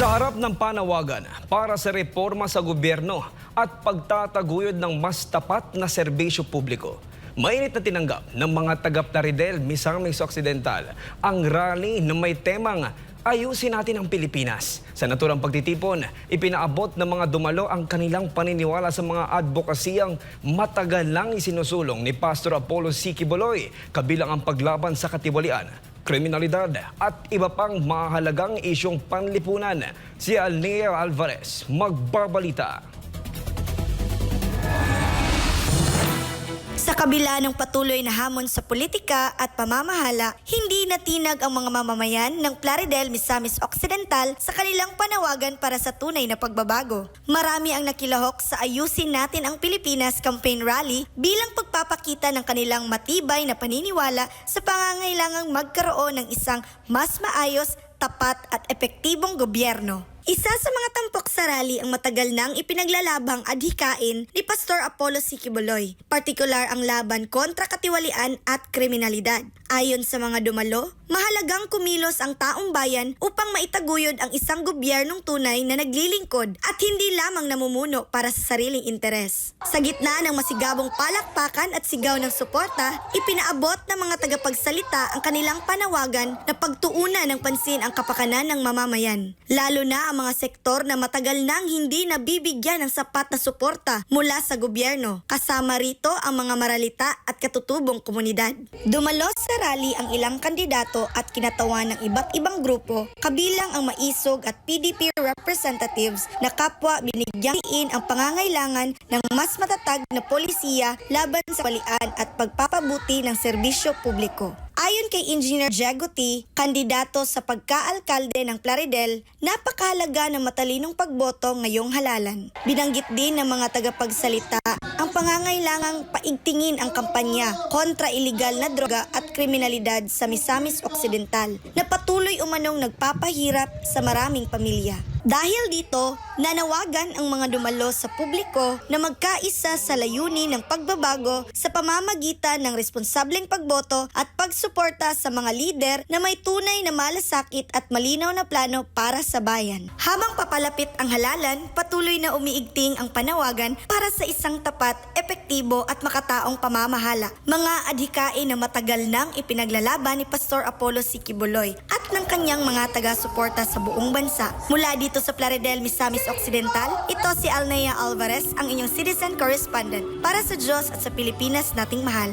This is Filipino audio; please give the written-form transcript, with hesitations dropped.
Sa harap ng panawagan para sa reforma sa gobyerno at pagtataguyod ng mas tapat na serbisyo publiko, mainit na tinanggap ng mga taga-Plaridel, Misamis Occidental ang rally na may temang Ayusin natin ang Pilipinas. Sa naturang pagtitipon, ipinaabot ng mga dumalo ang kanilang paniniwala sa mga advokasiyang matagal lang isinusulong ni Pastor Apollo C. Quiboloy, kabilang ang paglaban sa katiwalian, kriminalidad at iba pang mahalagang isyong panlipunan. Si Alnea Alvarez magbabalita. Sa kabila ng patuloy na hamon sa politika at pamamahala, hindi natinag ang mga mamamayan ng Plaridel, Misamis Occidental sa kanilang panawagan para sa tunay na pagbabago. Marami ang nakilahok sa Ayusin Natin ang Pilipinas campaign rally bilang pagpapakita ng kanilang matibay na paniniwala sa pangangailangang magkaroon ng isang mas maayos, tapat at epektibong gobyerno. Isa sa mga tampok sa rally ang matagal nang ipinaglalabang adhikain ni Pastor Apollo C. Quiboloy, partikular ang laban kontra katiwalian at kriminalidad. Ayon sa mga dumalo, mahalagang kumilos ang taong bayan upang maitaguyod ang isang gobyernong tunay na naglilingkod at hindi lamang namumuno para sa sariling interes. Sa gitna ng masigabong palakpakan at sigaw ng suporta, ipinaabot ng mga tagapagsalita ang kanilang panawagan na pagtuunan ng pansin ang kapakanan ng mamamayan, lalo na ang mga sektor na matagal nang hindi nabibigyan ng sapat na suporta mula sa gobyerno, kasama rito ang mga maralita at katutubong komunidad. Dumalo sa rally ang ilang kandidato at kinatawan ng iba't ibang grupo, kabilang ang maisog at PDP representatives na kapwa binigyang diin ang pangangailangan ng mas matatag na polisiya laban sa katiwalian at pagpapabuti ng serbisyo publiko. Ayon kay Engineer Jaguti, kandidato sa pagkaalkalde ng Plaridel, napakahalaga ng matalinong pagboto ngayong halalan. Binanggit din ng mga tagapagsalita ang pangangailangang paigtingin ang kampanya kontra iligal na droga at kriminalidad sa Misamis Occidental na patuloy umanong nagpapahirap sa maraming pamilya. Dahil dito, nanawagan ang mga dumalo sa publiko na magkaisa sa layunin ng pagbabago sa pamamagitan ng responsableng pagboto at pagsuporta sa mga lider na may tunay na malasakit at malinaw na plano para sa bayan. Habang papalapit ang halalan, patuloy na umiigting ang panawagan para sa isang tapat, epektibo at makataong pamamahala. Mga adhikain na matagal nang ipinaglalaban ni Pastor Apollo C. Quiboloy at ng kanyang mga taga-suporta sa buong bansa. Mula dito sa Plaridel, Misamis Occidental, ito si Alnea Alvarez, ang inyong citizen correspondent para sa Diyos at sa Pilipinas nating mahal.